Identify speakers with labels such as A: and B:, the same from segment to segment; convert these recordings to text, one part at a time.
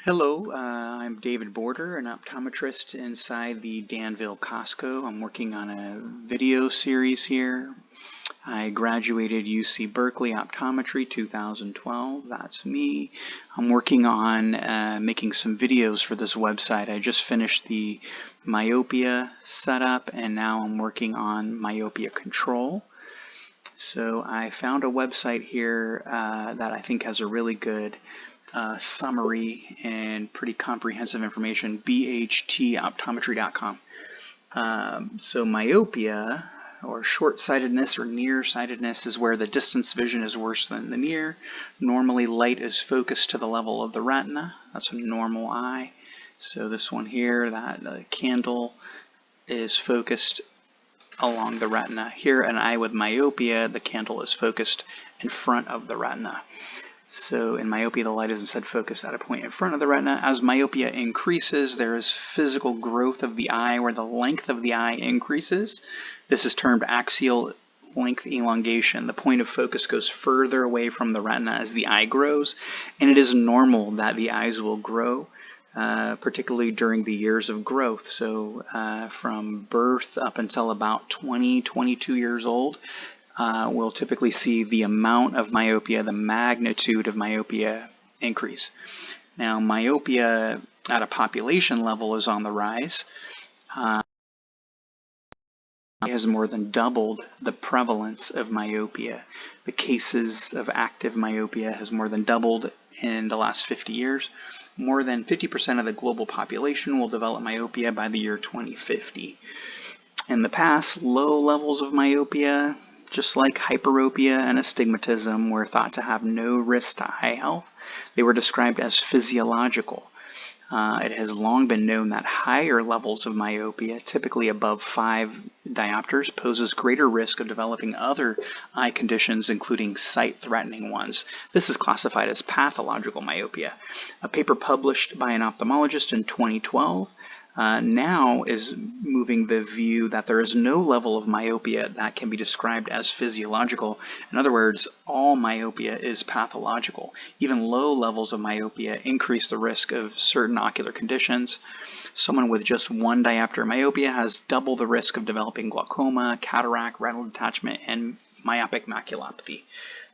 A: Hello, I'm David Border, an optometrist inside the Danville Costco. I'm working on a video series here. I graduated UC Berkeley Optometry 2012. That's me. I'm working on making some videos for this website. I just finished the Myopia setup and now I'm working on Myopia control. So I found a website here that I think has a really good summary and pretty comprehensive information, bhtoptometry.com. So myopia, or short-sightedness or nearsightedness, is where the distance vision is worse than the near. Normally light is focused to the level of the retina. That's a normal eye. So this one here, that candle is focused along the retina. Here, an eye with myopia, the candle is focused in front of the retina. So in myopia, the light is instead focused at a point in front of the retina. As myopia increases, there is physical growth of the eye where the length of the eye increases. This is termed axial length elongation. The point of focus goes further away from the retina as the eye grows, and it is normal that the eyes will grow, particularly during the years of growth. So from birth up until about 22 years old, we'll typically see the amount of myopia, the magnitude of myopia increase. Now, myopia at a population level is on the rise. It has more than doubled the prevalence of myopia. The cases of active myopia has more than doubled in the last 50 years. More than 50% of the global population will develop myopia by the year 2050. In the past, low levels of myopia, just like hyperopia and astigmatism, were thought to have no risk to eye health. They were described as physiological. It has long been known that higher levels of myopia, typically above 5 diopters, poses greater risk of developing other eye conditions, including sight-threatening ones. This is classified as pathological myopia. A paper published by an ophthalmologist in 2012 now is moving the view that there is no level of myopia that can be described as physiological. In other words, all myopia is pathological. Even low levels of myopia increase the risk of certain ocular conditions. Someone with just 1 diopter myopia has double the risk of developing glaucoma, cataract, retinal detachment, and myopic maculopathy.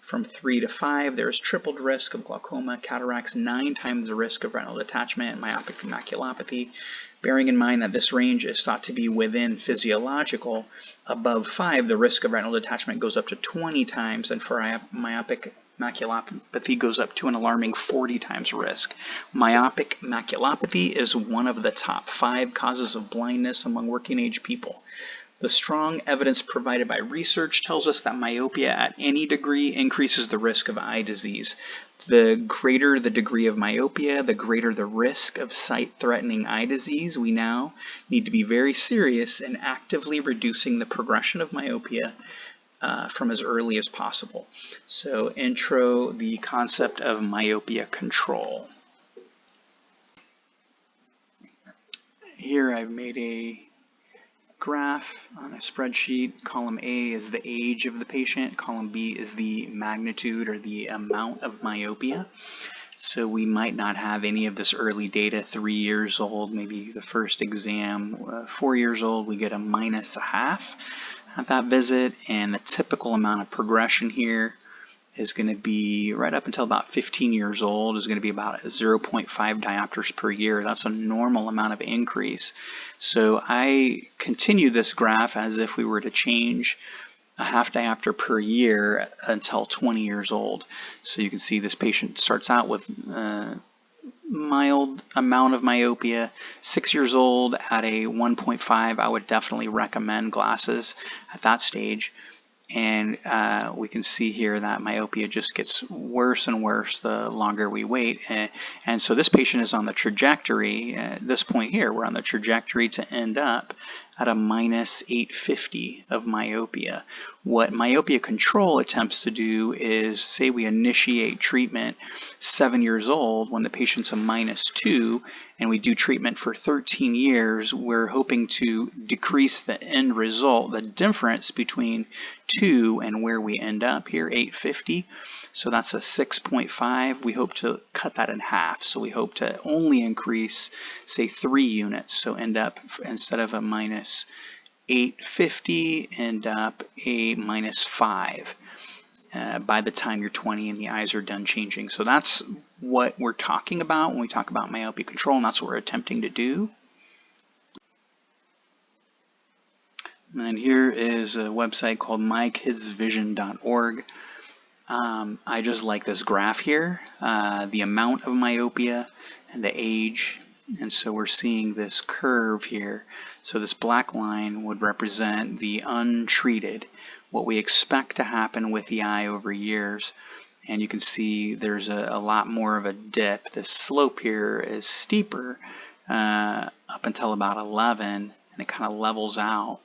A: From 3 to 5, there is tripled risk of glaucoma, cataracts, 9 times the risk of retinal detachment and myopic maculopathy. Bearing in mind that this range is thought to be within physiological, above 5, the risk of retinal detachment goes up to 20 times, and for myopic maculopathy goes up to an alarming 40 times risk. Myopic maculopathy is one of the top 5 causes of blindness among working age people. The strong evidence provided by research tells us that myopia at any degree increases the risk of eye disease. The greater the degree of myopia, the greater the risk of sight-threatening eye disease. We now need to be very serious in actively reducing the progression of myopia from as early as possible. So, intro the concept of myopia control. Here I've made a graph on a spreadsheet. Column A is the age of the patient. Column B is the magnitude or the amount of myopia. So we might not have any of this early data. 3 years old, maybe the first exam. 4 years old, we get a -0.5 at that visit, and the typical amount of progression here is going to be right up until about 15 years old is going to be about 0.5 diopters per year. That's a normal amount of increase. So I continue this graph as if we were to change a half diopter per year until 20 years old. So you can see this patient starts out with mild amount of myopia. 6 years old at a 1.5, I would definitely recommend glasses at that stage. And we can see here that myopia just gets worse and worse the longer we wait. And so this patient is on the trajectory, at this point here, we're on the trajectory to end up at a -850 of myopia. What myopia control attempts to do is, say we initiate treatment 7 years old when the patient's a -2, and we do treatment for 13 years, we're hoping to decrease the end result, the difference between 2 and where we end up here, 850. So that's a 6.5. We hope to cut that in half. So we hope to only increase, say, 3 units. So end up, instead of a minus 850, end up a minus 5 by the time you're 20 and the eyes are done changing. So that's what we're talking about when we talk about myopia control, and that's what we're attempting to do. And here is a website called mykidsvision.org. I just like this graph here, the amount of myopia and the age. And so we're seeing this curve here. So this black line would represent the untreated, what we expect to happen with the eye over years. And you can see there's a lot more of a dip. This slope here is steeper up until about 11, and it kind of levels out.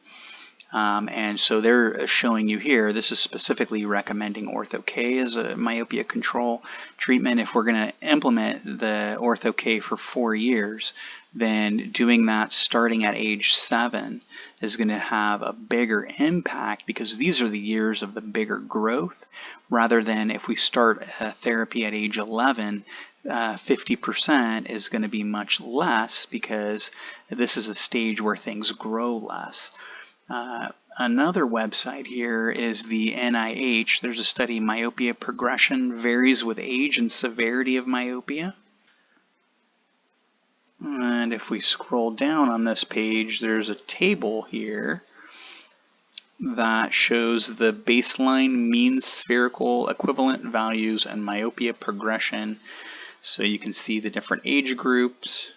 A: And so they're showing you here, this is specifically recommending Ortho-K as a myopia control treatment. If we're going to implement the Ortho-K for 4 years, then doing that starting at age 7 is going to have a bigger impact, because these are the years of the bigger growth, rather than if we start therapy at age 11, 50% is going to be much less, because this is a stage where things grow less. Another website here is the NIH. There's a study, myopia progression varies with age and severity of myopia. And if we scroll down on this page, there's a table here that shows the baseline mean spherical equivalent values and myopia progression. So you can see the different age groups.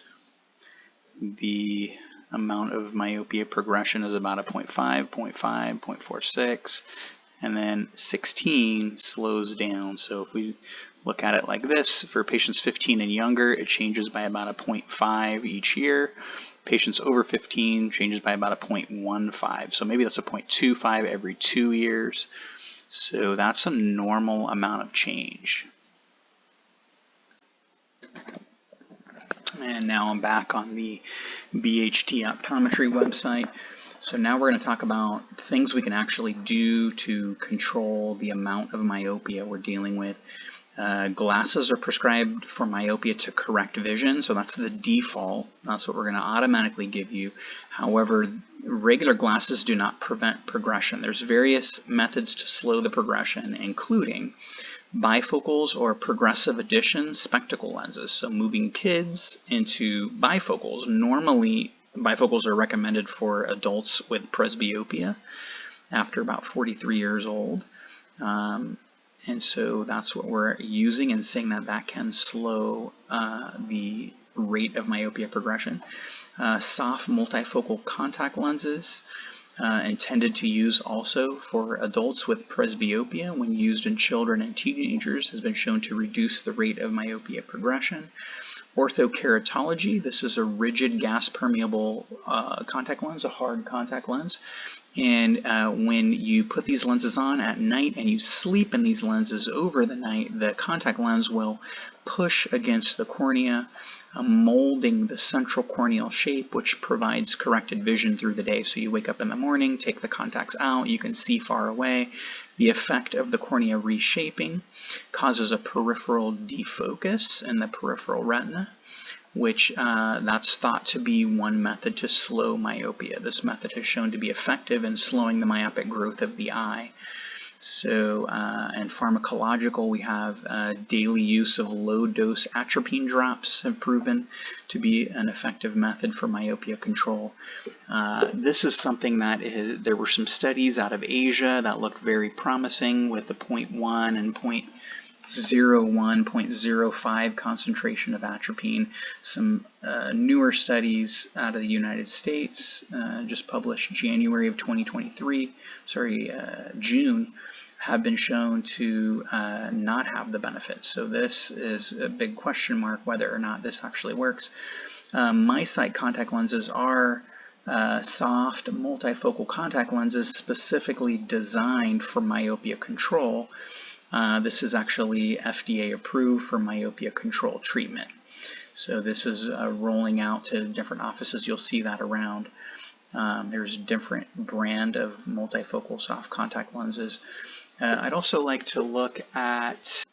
A: The amount of myopia progression is about a 0.5, 0.5, 0.46, and then 16 slows down. So if we look at it like this, for patients 15 and younger, it changes by about a 0.5 each year. Patients over 15 changes by about a 0.15. So maybe that's a 0.25 every 2 years. So that's a normal amount of change. And now I'm back on the BHT optometry website. So now we're going to talk about things we can actually do to control the amount of myopia we're dealing with. Glasses are prescribed for myopia to correct vision, so that's the default. That's what we're going to automatically give you. However, regular glasses do not prevent progression. There's various methods to slow the progression, including bifocals or progressive addition spectacle lenses. So moving kids into bifocals. Normally, bifocals are recommended for adults with presbyopia after about 43 years old. And so that's what we're using and saying that that can slow the rate of myopia progression. Soft multifocal contact lenses, intended to use also for adults with presbyopia, when used in children and teenagers, has been shown to reduce the rate of myopia progression. Orthokeratology, this is a rigid gas permeable contact lens, a hard contact lens. And when you put these lenses on at night and you sleep in these lenses over the night, the contact lens will push against the cornea, molding the central corneal shape, which provides corrected vision through the day. So you wake up in the morning, take the contacts out, you can see far away. The effect of the cornea reshaping causes a peripheral defocus in the peripheral retina, which that's thought to be one method to slow myopia. This method has shown to be effective in slowing the myopic growth of the eye. So, and pharmacological, we have daily use of low-dose atropine drops have proven to be an effective method for myopia control. This is something that there were some studies out of Asia that looked very promising with the 0.1 and 0.01, 0.05 concentration of atropine. Some newer studies out of the United States, just published January of 2023, June, have been shown to not have the benefits. So this is a big question mark whether or not this actually works. My sight contact lenses are soft multifocal contact lenses specifically designed for myopia control. This is actually FDA approved for myopia control treatment. So this is rolling out to different offices. You'll see that around. There's a different brand of multifocal soft contact lenses. I'd also like to look at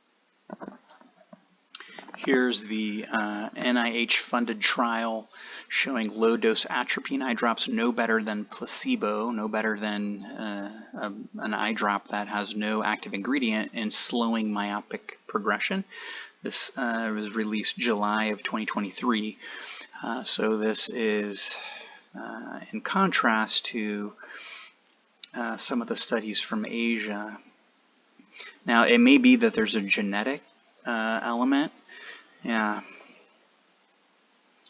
A: Here's the NIH-funded trial showing low-dose atropine eye drops no better than placebo, no better than an eye drop that has no active ingredient in slowing myopic progression. This was released July of 2023. So this is in contrast to some of the studies from Asia. Now, it may be that there's a genetic element. Yeah.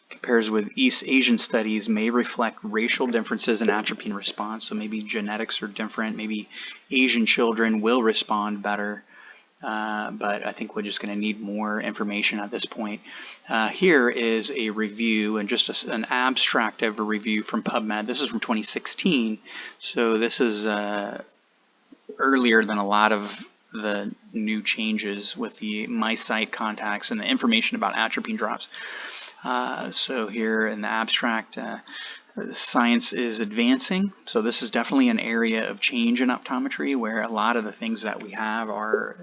A: Compares with East Asian studies may reflect racial differences in atropine response. So maybe genetics are different. Maybe Asian children will respond better. But I think we're just going to need more information at this point. Here is a review and just an abstract of a review from PubMed. This is from 2016. So this is earlier than a lot of the new changes with the MySight contacts and the information about atropine drops. So here in the abstract, science is advancing. So this is definitely an area of change in optometry where a lot of the things that we have are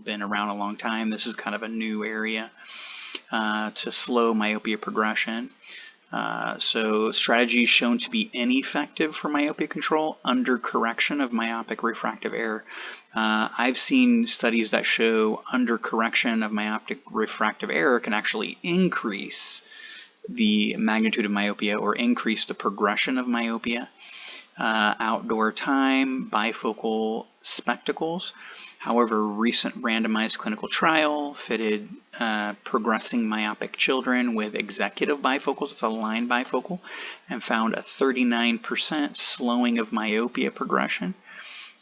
A: been around a long time. This is kind of a new area to slow myopia progression. So strategies shown to be ineffective for myopia control under correction of myopic refractive error. I've seen studies that show under correction of myopic refractive error can actually increase the magnitude of myopia or increase the progression of myopia. Outdoor time, bifocal spectacles. However, recent randomized clinical trial fitted progressing myopic children with executive bifocals, it's a line bifocal, and found a 39% slowing of myopia progression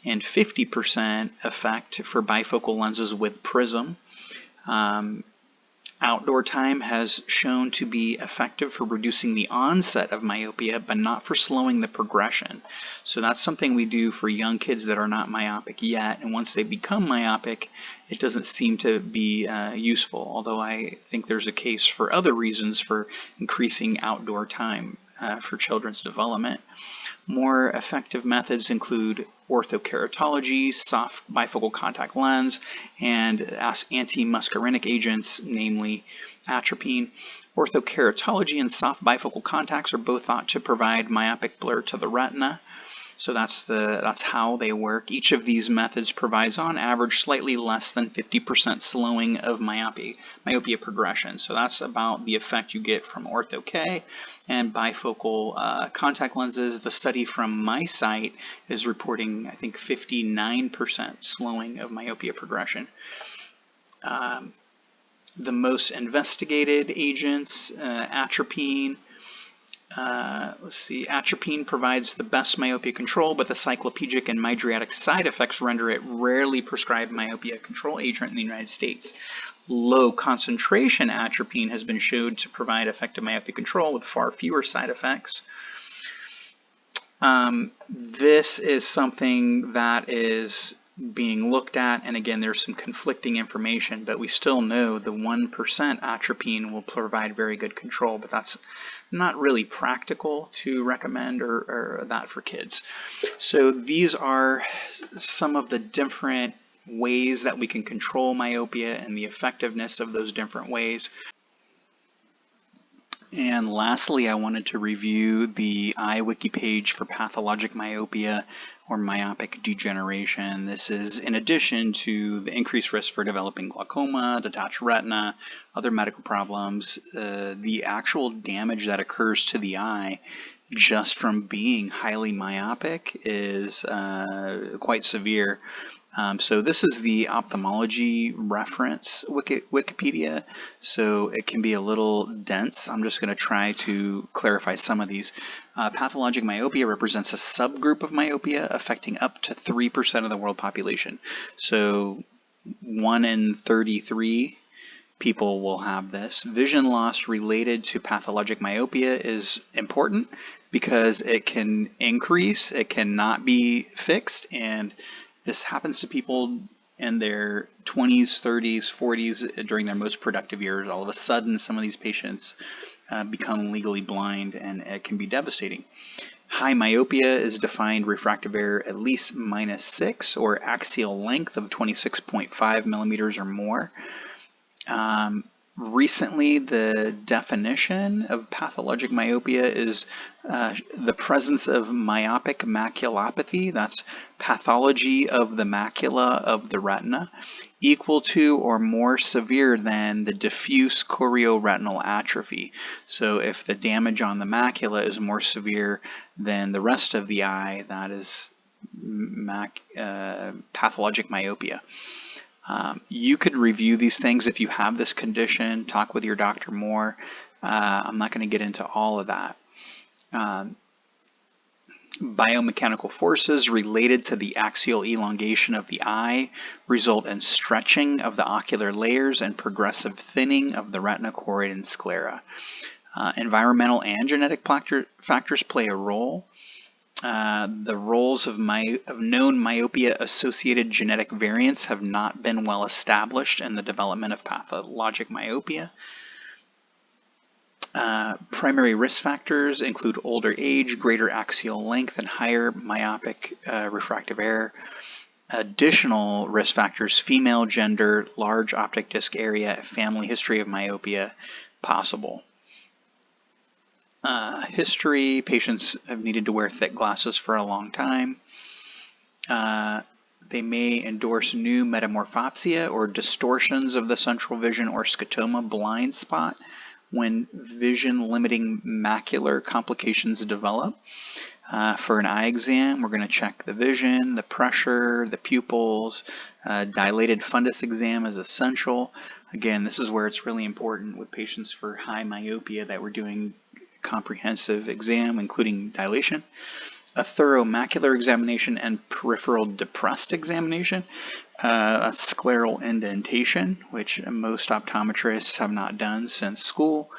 A: and 50% effect for bifocal lenses with prism. Outdoor time has shown to be effective for reducing the onset of myopia, but not for slowing the progression. So that's something we do for young kids that are not myopic yet, and once they become myopic, it doesn't seem to be useful, although I think there's a case for other reasons for increasing outdoor time for children's development. More effective methods include orthokeratology, soft bifocal contact lens, and anti-muscarinic agents, namely atropine. Orthokeratology and soft bifocal contacts are both thought to provide myopic blur to the retina. So that's how they work. Each of these methods provides on average slightly less than 50% slowing of myopia progression. So that's about the effect you get from ortho-K and bifocal contact lenses. The study from MySight is reporting, I think, 59% slowing of myopia progression. The most investigated agents, atropine. Let's see, atropine provides the best myopia control, but the cycloplegic and mydriatic side effects render it rarely prescribed myopia control agent in the United States. Low concentration atropine has been shown to provide effective myopia control with far fewer side effects. This is something that is being looked at, and again, there's some conflicting information, but we still know the 1% atropine will provide very good control, but that's not really practical to recommend or that for kids. So these are some of the different ways that we can control myopia and the effectiveness of those different ways. And lastly, I wanted to review the iWiki page for pathologic myopia or myopic degeneration. This is in addition to the increased risk for developing glaucoma, detached retina, other medical problems, the actual damage that occurs to the eye just from being highly myopic is quite severe. So this is the ophthalmology reference Wikipedia, so it can be a little dense. I'm just going to try to clarify some of these. Pathologic myopia represents a subgroup of myopia affecting up to 3% of the world population. So 1 in 33 people will have this. Vision loss related to pathologic myopia is important because it can increase, it cannot be fixed, and this happens to people in their 20s, 30s, 40s during their most productive years. All of a sudden, some of these patients become legally blind, and it can be devastating. High myopia is defined refractive error at least -6 or axial length of 26.5 millimeters or more. Recently, the definition of pathologic myopia is the presence of myopic maculopathy, that's pathology of the macula of the retina, equal to or more severe than the diffuse chorioretinal atrophy. So if the damage on the macula is more severe than the rest of the eye, that is pathologic myopia. You could review these things if you have this condition, talk with your doctor more. I'm not going to get into all of that. Biomechanical forces related to the axial elongation of the eye result in stretching of the ocular layers and progressive thinning of the retina, choroid, and sclera. Environmental and genetic factors play a role. The roles of known myopia-associated genetic variants have not been well established in the development of pathologic myopia. Primary risk factors include older age, greater axial length, and higher myopic refractive error. Additional risk factors: female, gender, large optic disc area, family history of myopia, possible. History: patients have needed to wear thick glasses for a long time. They may endorse new metamorphopsia or distortions of the central vision or scotoma blind spot when vision-limiting macular complications develop. For an eye exam, we're going to check the vision, the pressure, the pupils. Dilated fundus exam is essential. Again, this is where it's really important with patients for high myopia that we're doing comprehensive exam, including dilation. A thorough macular examination and peripheral depressed examination. A scleral indentation, which most optometrists have not done since school,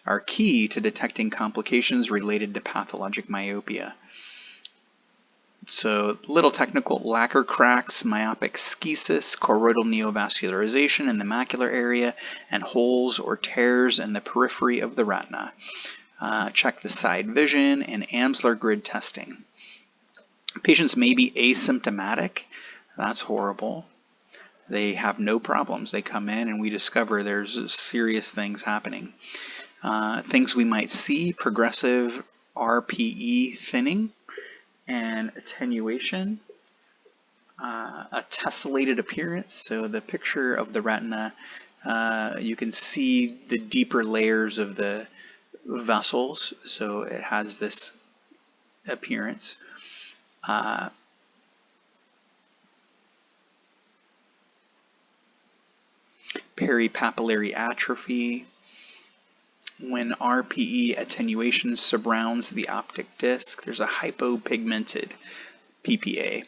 A: are key to detecting complications related to pathologic myopia. So, little technical: lacquer cracks, myopic schisis, choroidal neovascularization in the macular area, and holes or tears in the periphery of the retina. Check the side vision and Amsler grid testing. Patients may be asymptomatic. That's horrible. They have no problems. They come in and we discover there's serious things happening. Things we might see: progressive RPE thinning and attenuation, a tessellated appearance. So the picture of the retina, you can see the deeper layers of the vessels, so it has this appearance. Peripapillary atrophy. When RPE attenuation surrounds the optic disc, there's a hypopigmented PPA.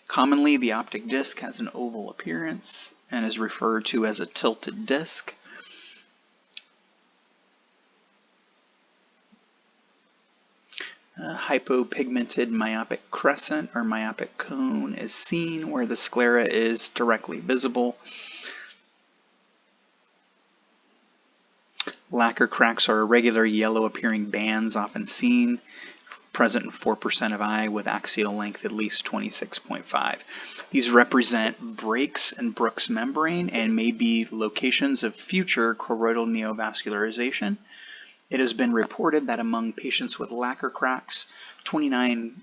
A: Commonly, the optic disc has an oval appearance and is referred to as a tilted disc. Hypopigmented myopic crescent or myopic cone is seen where the sclera is directly visible. Lacquer cracks are irregular yellow appearing bands often seen, present in 4% of eye with axial length at least 26.5. These represent breaks in Bruch's membrane and may be locations of future choroidal neovascularization. It has been reported that among patients with lacquer cracks, 29%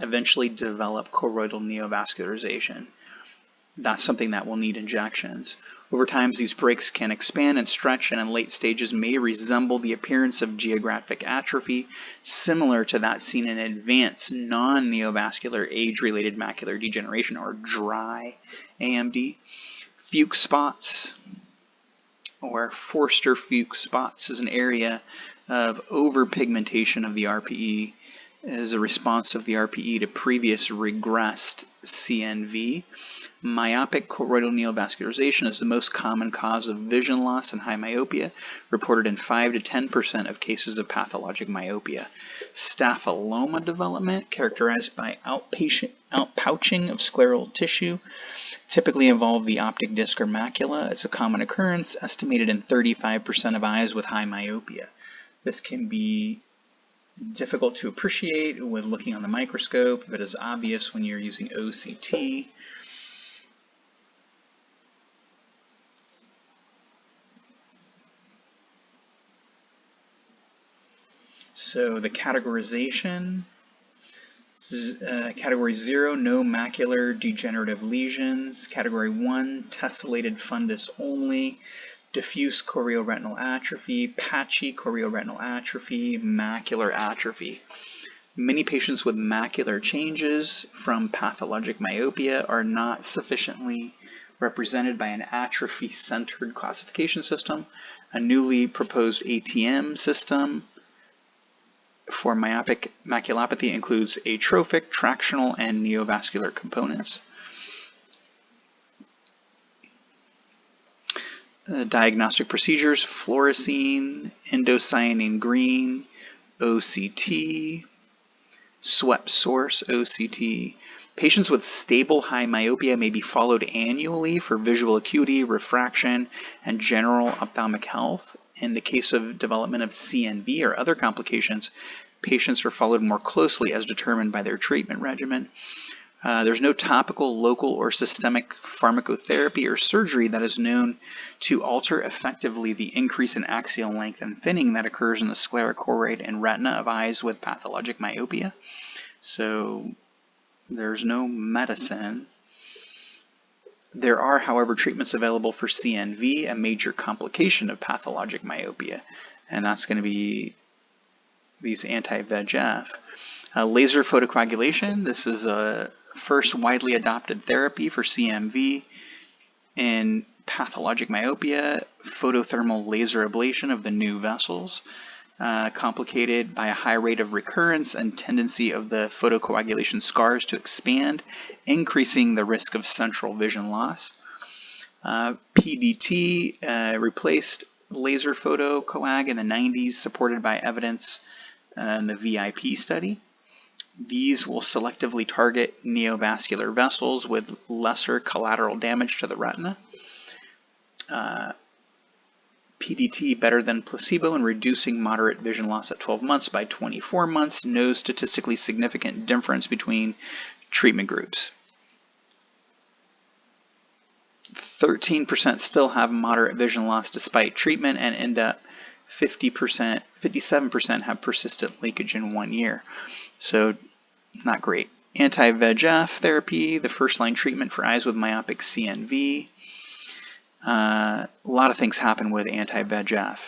A: eventually develop choroidal neovascularization. That's something that will need injections. Over time, these breaks can expand and stretch, and in late stages may resemble the appearance of geographic atrophy, similar to that seen in advanced non-neovascular age-related macular degeneration, or dry AMD. Fuchs spots, or Forster-Fuchs spots, is an area of overpigmentation of the RPE as a response of the RPE to previous regressed CNV. Myopic choroidal neovascularization is the most common cause of vision loss in high myopia, reported in 5 to 10% of cases of pathologic myopia. Staphyloma development, characterized by outpouching of scleral tissue, typically involve the optic disc or macula. It's a common occurrence, estimated in 35% of eyes with high myopia. This can be difficult to appreciate with looking on the microscope, but is obvious when you're using OCT. So the categorization, category 0, no macular degenerative lesions. Category 1, tessellated fundus only. Diffuse chorioretinal atrophy, patchy chorioretinal atrophy, macular atrophy. Many patients with macular changes from pathologic myopia are not sufficiently represented by an atrophy-centered classification system. A newly proposed ATM system for myopic maculopathy includes atrophic, tractional, and neovascular components. Diagnostic procedures: fluorescein, indocyanine green, OCT, swept source OCT. Patients with stable high myopia may be followed annually for visual acuity, refraction, and general ophthalmic health. In the case of development of CNV or other complications, patients are followed more closely as determined by their treatment regimen. There's no topical, local, or systemic pharmacotherapy or surgery that is known to alter effectively the increase in axial length and thinning that occurs in the sclerochoroid and retina of eyes with pathologic myopia. So there's no medicine. There are, however, treatments available for CNV, a major complication of pathologic myopia, and that's going to be these anti-VEGF. Laser photocoagulation, this is a first widely adopted therapy for CMV in pathologic myopia. Photothermal laser ablation of the new vessels, complicated by a high rate of recurrence and tendency of the photocoagulation scars to expand, increasing the risk of central vision loss. PDT replaced laser photocoag in the 90s, supported by evidence in the VIP study. These will selectively target neovascular vessels with lesser collateral damage to the retina. PDT better than placebo in reducing moderate vision loss at 12 months by 24 months. No statistically significant difference between treatment groups. 13% still have moderate vision loss despite treatment and end up 57% have persistent leakage in 1 year. So not great. Anti-VEGF therapy, the first-line treatment for eyes with myopic CNV. A lot of things happen with anti-VEGF.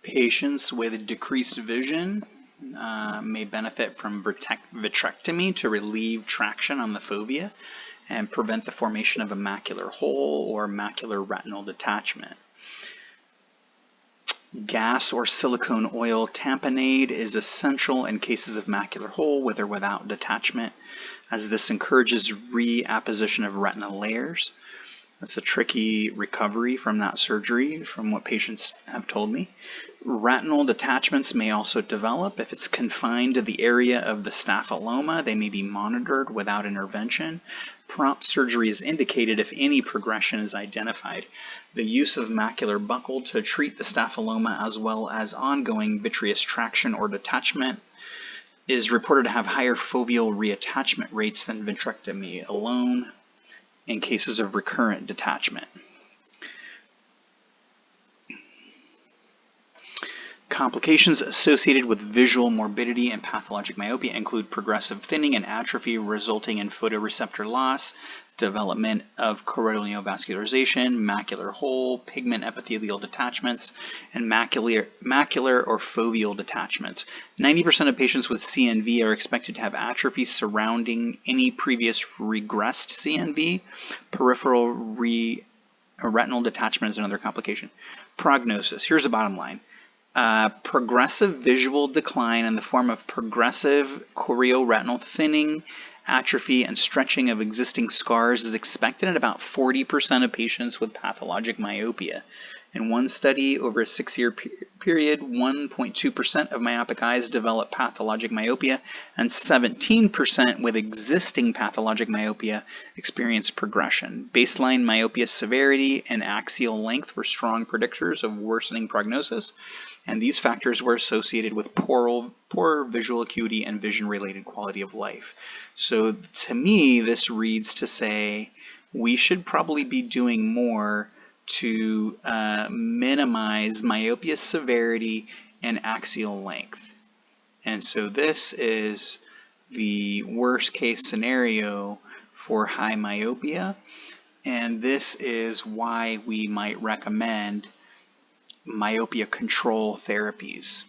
A: Patients with decreased vision may benefit from vitrectomy to relieve traction on the fovea and prevent the formation of a macular hole or macular retinal detachment. Gas or silicone oil tamponade is essential in cases of macular hole with or without detachment, as this encourages reapposition of retinal layers. That's a tricky recovery from that surgery, from what patients have told me. Retinal detachments may also develop. If it's confined to the area of the staphyloma, they may be monitored without intervention. Prompt surgery is indicated if any progression is identified. The use of macular buckle to treat the staphyloma as well as ongoing vitreous traction or detachment is reported to have higher foveal reattachment rates than vitrectomy alone in cases of recurrent detachment. Complications associated with visual morbidity and pathologic myopia include progressive thinning and atrophy resulting in photoreceptor loss, development of choroidal neovascularization, macular hole, pigment epithelial detachments, and macular or foveal detachments. 90% of patients with CNV are expected to have atrophy surrounding any previous regressed CNV. Peripheral retinal detachment is another complication. Prognosis. Here's the bottom line. Progressive visual decline in the form of progressive chorioretinal thinning, atrophy, and stretching of existing scars is expected in about 40% of patients with pathologic myopia. In one study over a 6-year period, 1.2% of myopic eyes develop pathologic myopia, and 17% with existing pathologic myopia experienced progression. Baseline myopia severity and axial length were strong predictors of worsening prognosis, and these factors were associated with poor visual acuity and vision-related quality of life. So to me, this reads to say we should probably be doing more to minimize myopia severity and axial length. And so this is the worst case scenario for high myopia, and this is why we might recommend myopia control therapies.